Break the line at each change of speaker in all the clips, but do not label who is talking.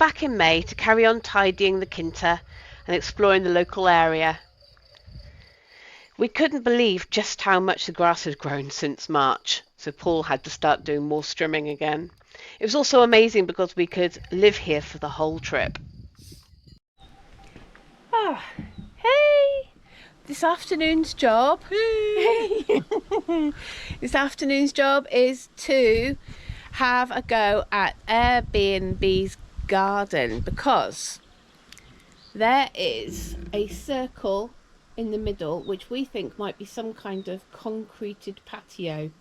back in May to carry on tidying the Quinta and exploring the local area. We couldn't believe just how much the grass had grown since March, so Paul had to start doing more trimming again. It was also amazing because we could live here for the whole trip. Oh, hey! This afternoon's job. Hey. This afternoon's job is to have a go at Airbnb's garden, because there is a circle in the middle which we think might be some kind of concreted patio.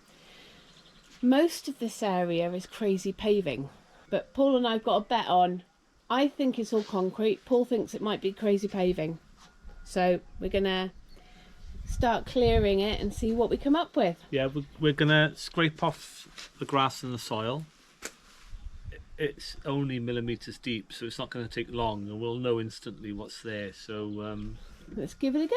Most of this area is crazy paving, but Paul and I have got a bet on. I think it's all concrete. Paul thinks it might be crazy paving. So we're gonna start clearing it and see what we come up with.
Yeah, we're gonna scrape off the grass and the soil. It's only millimeters deep, so it's not going to take long, and we'll know instantly what's there. So
let's give it a go.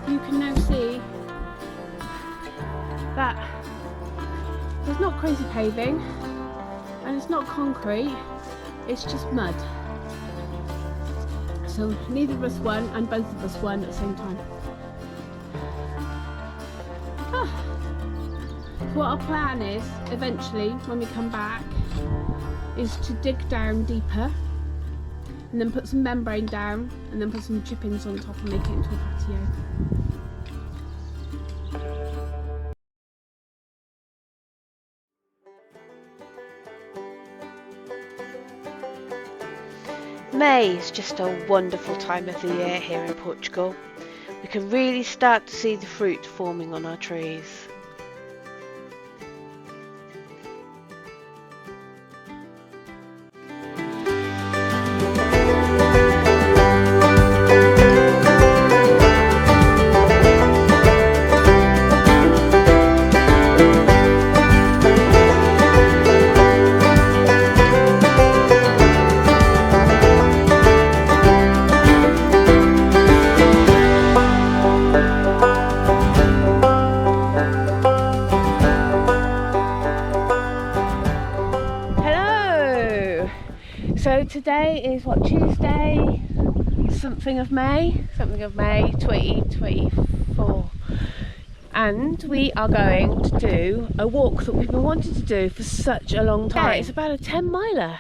You can now see that there's not crazy paving and it's not concrete, it's just mud. So neither of us won, and both of us won at the same time. So what our plan is, eventually, when we come back, is to dig down deeper and then put some membrane down and then put some chippings on top and make it into a patio. May is just a wonderful time of the year here in Portugal. We can really start to see the fruit forming on our trees. So today is what, Tuesday, something of May 2024, and we are going to do a walk that we've been wanting to do for such a long time. Yeah, it's about a 10 miler.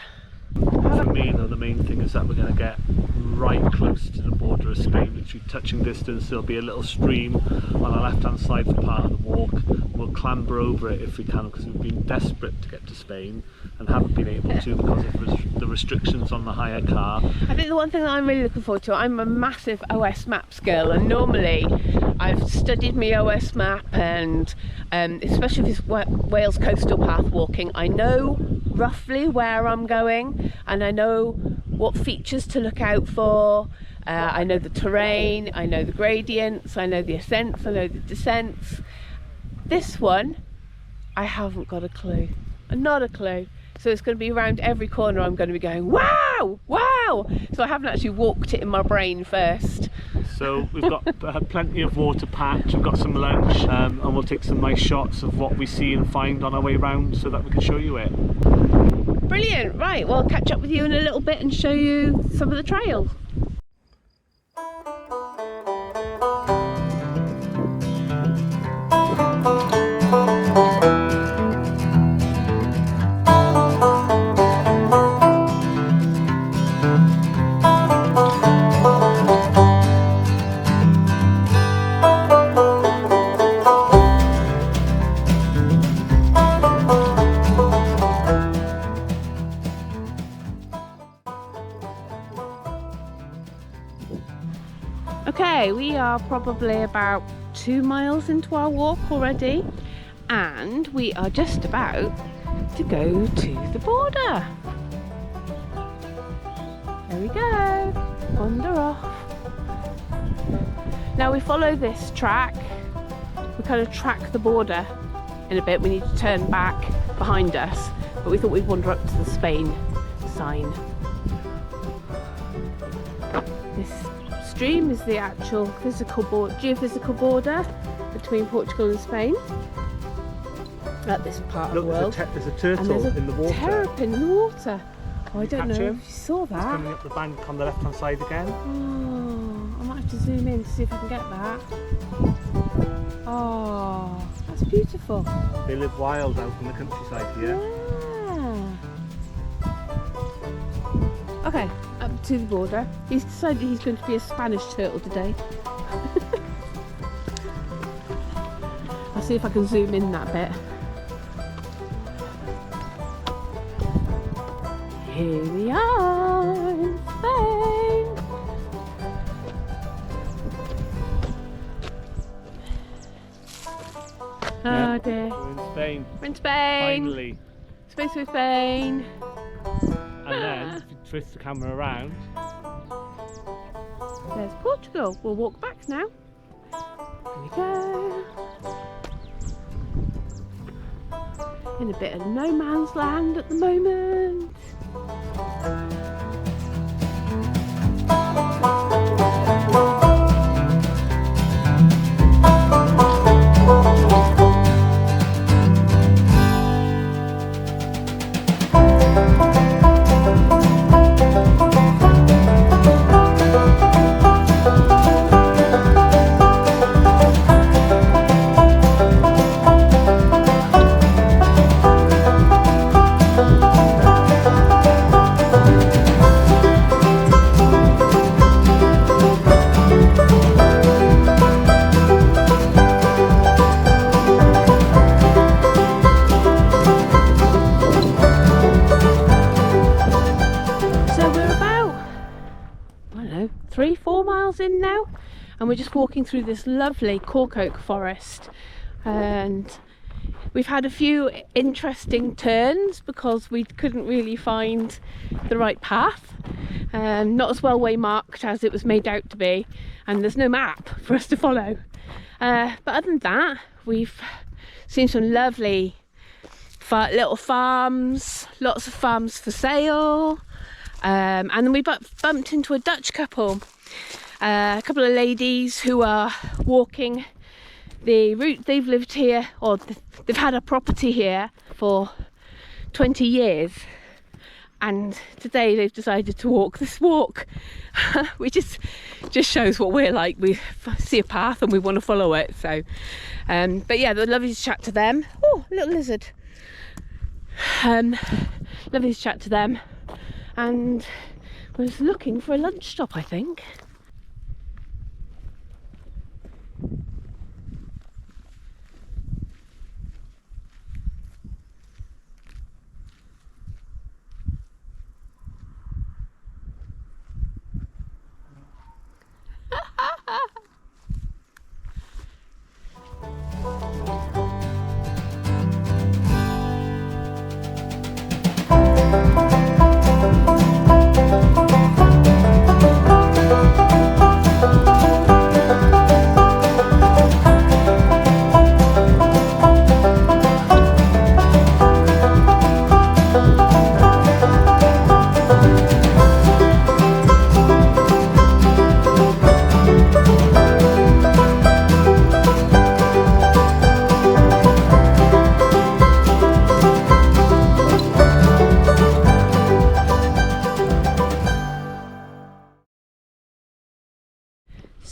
For me though, the main thing is that we're going to get right close to the border of Spain, literally touching distance. There'll be a little stream on the left hand side for part of the walk. We'll clamber over it if we can, because we've been desperate to get to Spain and haven't been able to because of the restrictions on the hire car. I think the one thing that I'm really looking forward to, I'm a massive OS Maps girl, and normally I've studied my OS map, and especially if it's Wales coastal path walking, I know roughly where I'm going and I know what features to look out for,
I know the terrain, I know the gradients, I know the ascents, I know the descents. This one, I haven't got a clue, not a clue. So it's going to be around every corner I'm going to be going, wow, wow. So I haven't actually walked it in my brain first.
So we've got plenty of water patch, we've got some lunch, and we'll take some nice shots of what we see and find on our way round so that we can show you it.
Brilliant, right, well I'll catch up with you in a little bit and show you some of the trails. Okay, we are probably about 2 miles into our walk already, and we are just about to go to the border. There we go, wander off. Now we follow this track, we kind of track the border in a bit. We need to turn back behind us, but we thought we'd wander up to the Spain sign. This stream is the actual geophysical border between Portugal and Spain at this part of the world.
There's a turtle
and there's a
in the water.
terrapin in the water. Oh, I don't know if you saw
It's
that.
coming up the bank on the left hand side again.
Oh, I might have to zoom in to see if I can get that. Oh, that's beautiful.
They live wild out in the countryside here.
Yeah. Okay, up to the border. He's decided he's going to be a Spanish turtle today. I'll see if I can zoom in that bit. Here we are in Spain. Oh dear.
We're in Spain.
We're in Spain.
Finally.
Space with Spain.
And then, if you twist the camera around,
There's Portugal. We'll walk back now. Here we go. In a bit of no man's land at the moment. In now, and we're just walking through this lovely cork oak forest, and we've had a few interesting turns because we couldn't really find the right path, not as well waymarked as it was made out to be, and there's no map for us to follow, but other than that we've seen some lovely little farms, lots of farms for sale, and then we bumped into a Dutch couple. A couple of ladies who are walking the route. They've lived here, or they've had a property here for 20 years, and today they've decided to walk this walk, which just shows what we're like. We see a path and we want to follow it. So but yeah, they're lovely to chat to them. Oh, a little lizard. Lovely to chat to them, and we're just looking for a lunch stop, I think.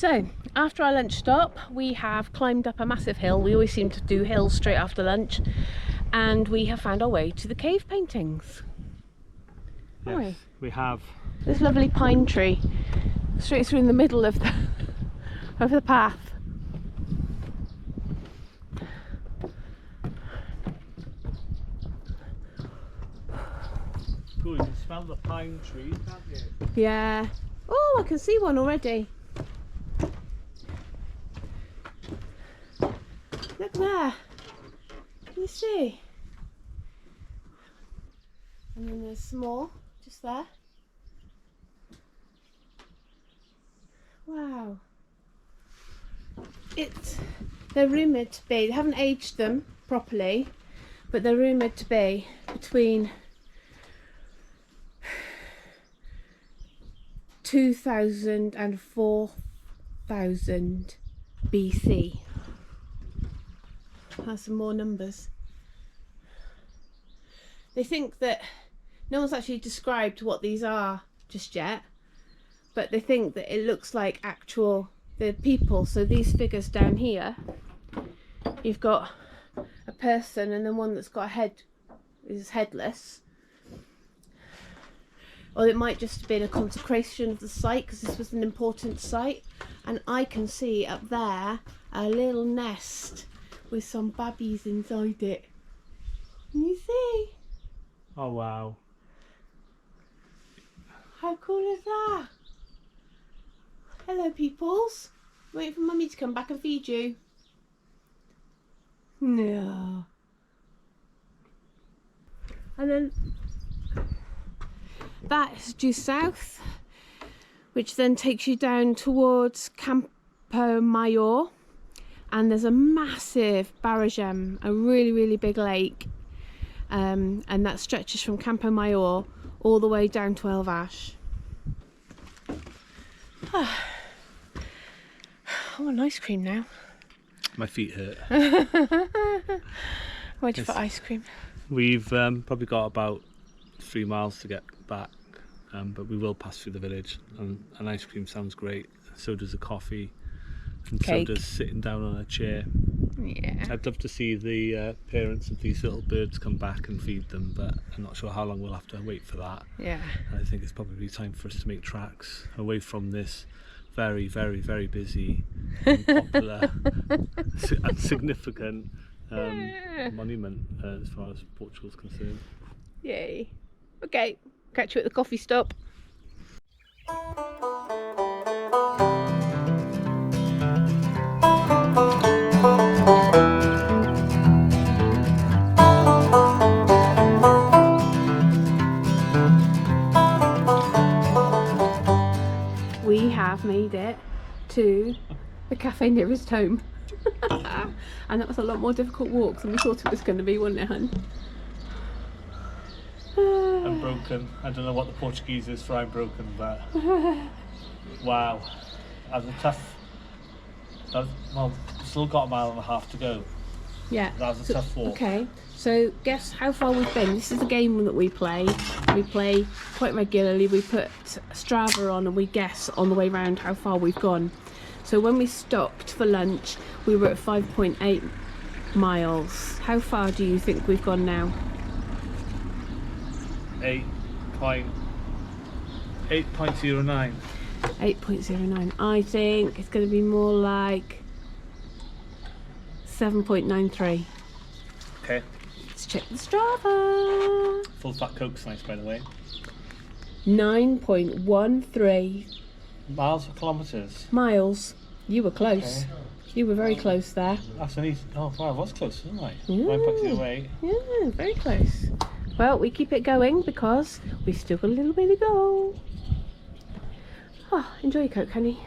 So, after our lunch stop, we have climbed up a massive hill. We always seem to do hills straight after lunch. And we have found our way to the cave paintings.
Yes, we have.
This lovely pine tree, straight through in the middle of the path.
Cool, you can smell the pine trees, can't you?
Yeah. Oh, I can see one already. Look there. Can you see? And then there's some more just there. Wow. They're rumoured to be, they haven't aged them properly, but they're rumoured to be between 2000 and 4000 BC. That's some more numbers. They think that no one's actually described what these are just yet, but they think that it looks like the people. So these figures down here, you've got a person and then one that's got a head is headless. Or it might just have been a consecration of the site because this was an important site. And I can see up there a little nest with some babbies inside it. Can you see?
Oh wow.
How cool is that? Hello peoples. Waiting for mummy to come back and feed you. No. And then that is due south, which then takes you down towards Campo Mayor, and there's a massive barragem, a really big lake, and that stretches from Campo Mayor all the way down to Elvash. I want ice cream now.
My feet hurt.
Where'd you put ice cream?
We've probably got about 3 miles to get back, but we will pass through the village, and an ice cream sounds great. So does a coffee, and
Cake.
so does sitting down on a chair.
Yeah.
I'd love to see the parents of these little birds come back and feed them, but I'm not sure how long we'll have to wait for that.
Yeah.
And I think it's probably time for us to make tracks away from this very busy and popular and significant monument as far as Portugal's concerned.
Yay. Okay, catch you at the coffee stop. We have made it to the cafe nearest home. And that was a lot more difficult walk than we thought it was going to be, wasn't it, hun?
I'm broken. I don't know what the Portuguese is for I'm broken, but wow. That was a tough. Well, still got 1.5 miles to go.
Yeah.
That was a tough walk.
Okay, so guess how far we've been. This is a game that we play. We play quite regularly. We put Strava on and we guess on the way round how far we've gone. So when we stopped for lunch, we were at 5.8 miles. How far do you think we've gone now?
8.09.
8.09. I think it's going to be more like 7.93.
Okay.
Let's check the Strava.
Full fat Coke's nice, by the way.
9.13
Miles or kilometres?
miles. You were close.
Okay.
You were very close there.
That's an easy. Oh wow, I was close, wasn't I?
Yeah.
9.08.
Yeah, very close. Well, we keep it going because we've still got a little bit to go. Oh, enjoy your Coke, honey.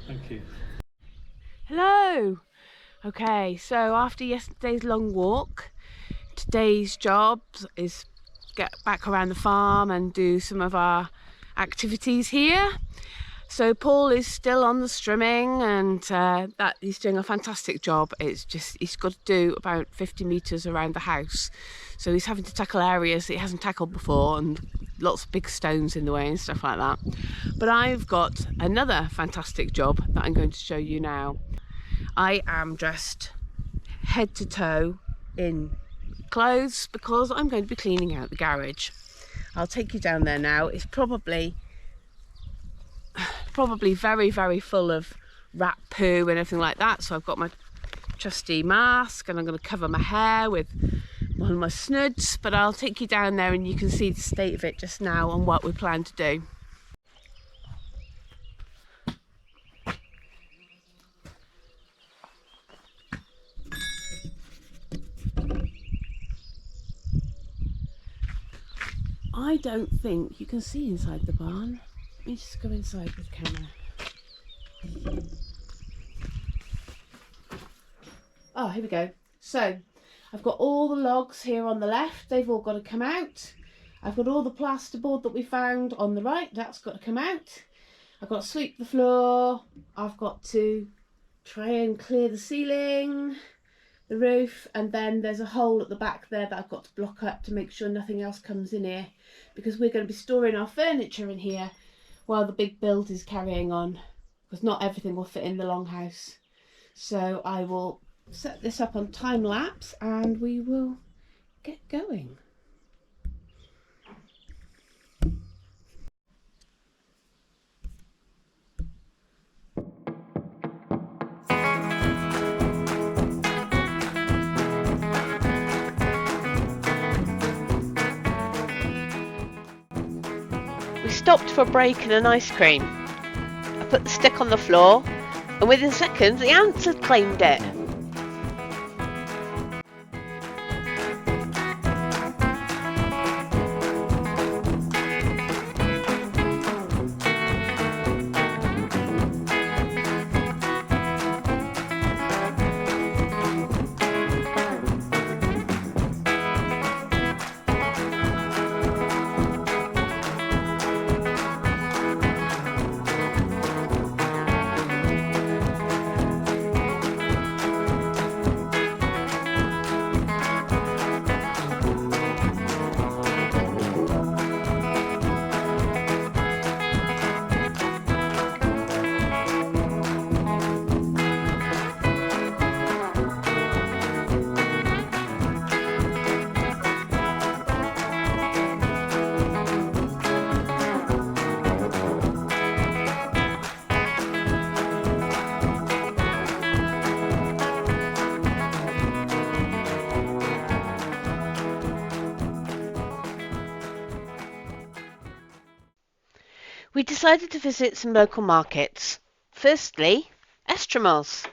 Thank you.
Hello. Okay, so after yesterday's long walk, today's job is get back around the farm and do some of our activities here. So Paul is still on the strimming, and that he's doing a fantastic job. It's just he's got to do about 50 metres around the house, so he's having to tackle areas that he hasn't tackled before, and lots of big stones in the way and stuff like that. But I've got another fantastic job that I'm going to show you now. I am dressed head to toe in clothes because I'm going to be cleaning out the garage. I'll take you down there now. It's probably very, very full of rat poo and everything like that. So I've got my trusty mask, and I'm going to cover my hair with one of my snoods, but I'll take you down there and you can see the state of it just now and what we plan to do. I don't think you can see inside the barn. Let me just go inside with the camera. Oh, here we go. So I've got all the logs here on the left. They've all got to come out. I've got all the plasterboard that we found on the right. That's got to come out. I've got to sweep the floor. I've got to try and clear the ceiling, the roof, and then there's a hole at the back there that I've got to block up to make sure nothing else comes in here, because we're going to be storing our furniture in here while the big build is carrying on, because not everything will fit in the longhouse. So I will set this up on time lapse and we will get going. We stopped for a break and an ice cream. I put the stick on the floor, and within seconds the ants had claimed it. We decided to visit some local markets. Firstly, Estremos.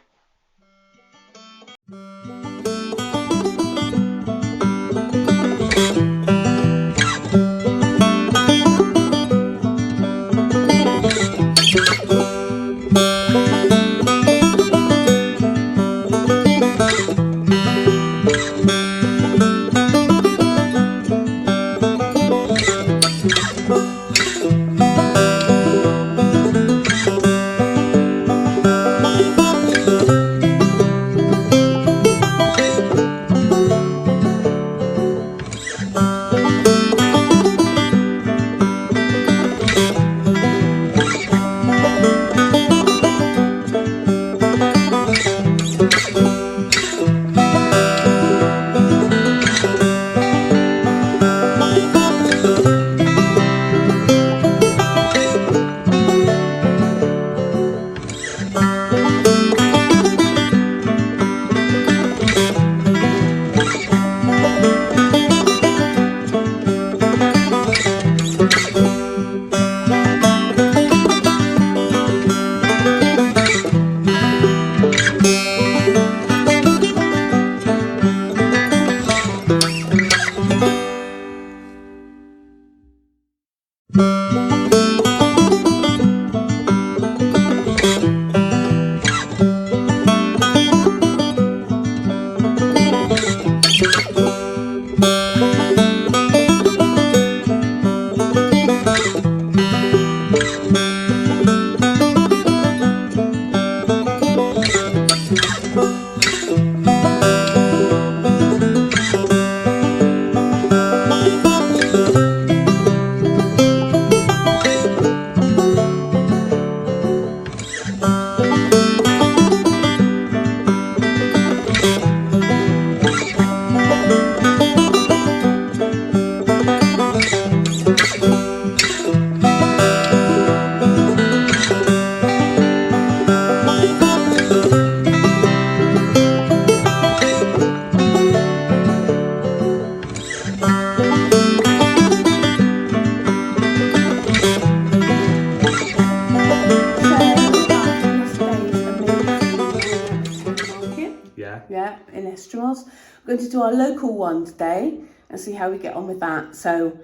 We're going to do our local one today and see how we get on with that. So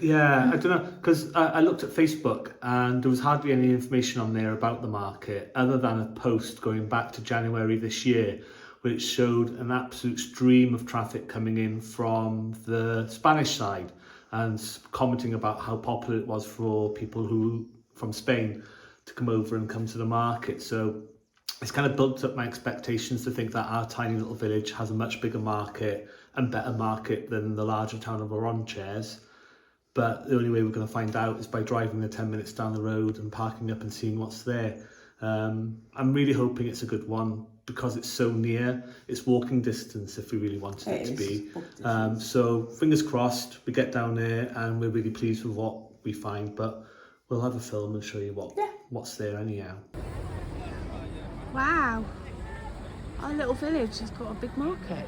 yeah, I don't know, because I looked at Facebook and there was hardly any information on there about the market other than a post going back to January this year, which showed an absolute stream of traffic coming in from the Spanish side and commenting about how popular it was for people who from Spain to come over and come to the market. So it's kind of built up my expectations to think that our tiny little village has a much bigger market and better market than the larger town of Oronches. But the only way we're going to find out is by driving the 10 minutes down the road and parking up and seeing what's there. I'm really hoping it's a good one because it's so near. It's walking distance if we really wanted it to be. So fingers crossed we get down there and we're really pleased with what we find. But we'll have a film and show you what's there anyhow.
wow, our little village has got a big market.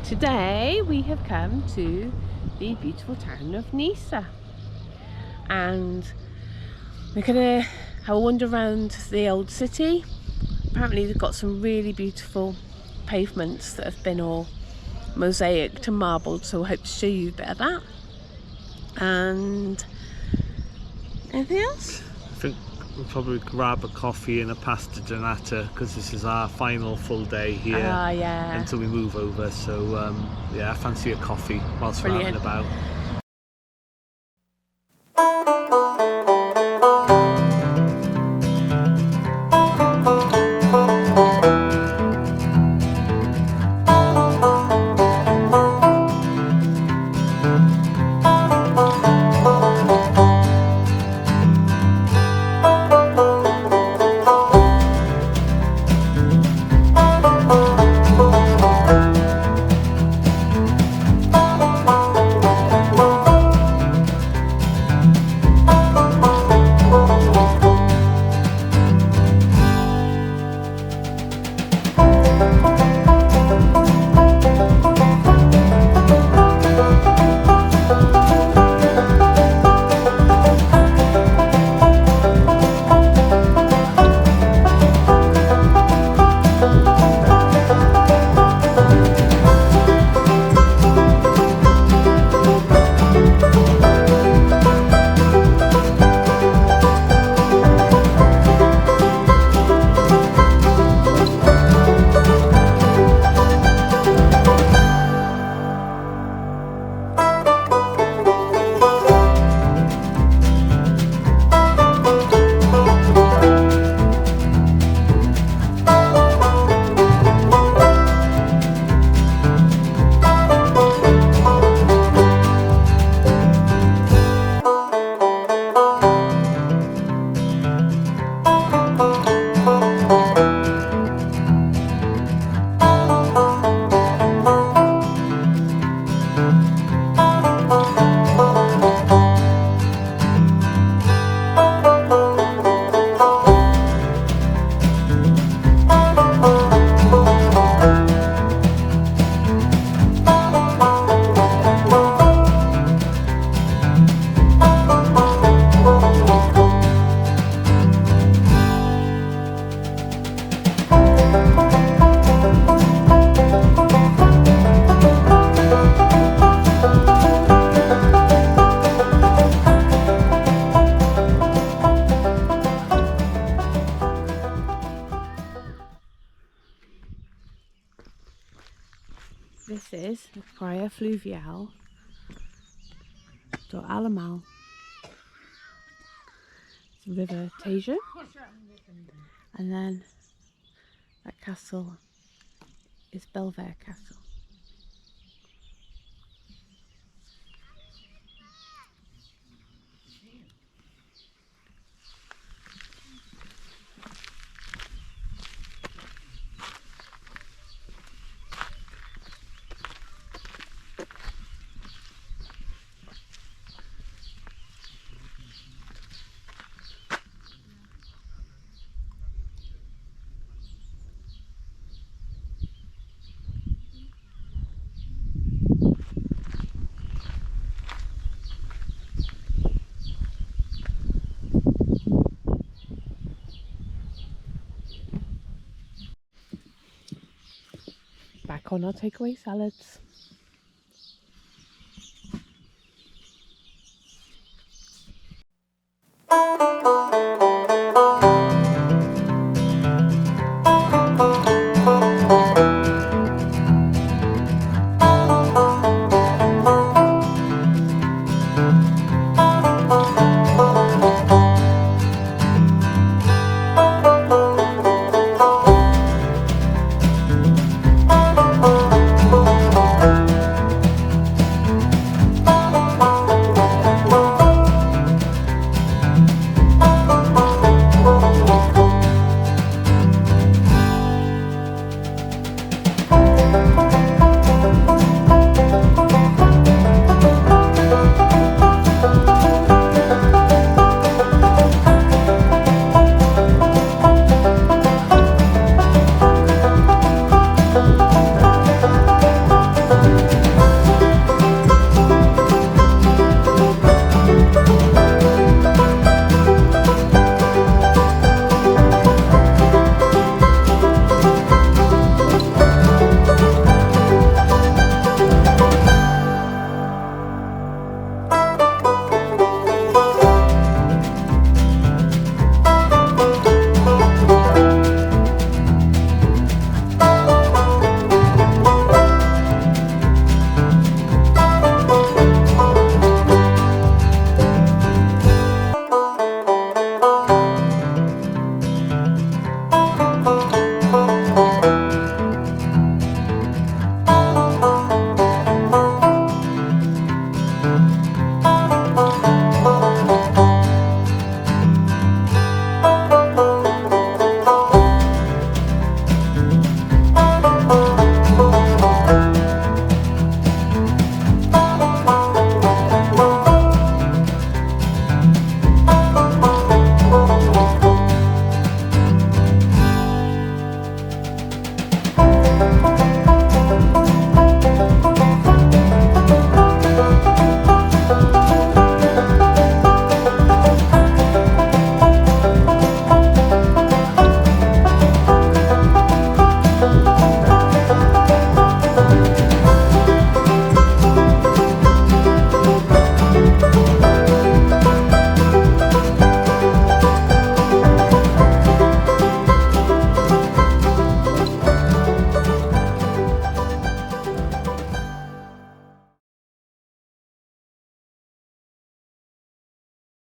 Today we have come to the beautiful town of Nisa and we're gonna have a wander around the old city. Apparently they've got some really beautiful pavements that have been all mosaic to marbled, so I hope to show you a bit of that. And anything else?
I think we'll probably grab a coffee and a pasta donata because this is our final full day here until we move over. So yeah, I fancy a coffee whilst we're out and about.
praia fluvial to Alamal. River Tejo, and then that castle is Belvedere Castle. Back on our takeaway salads.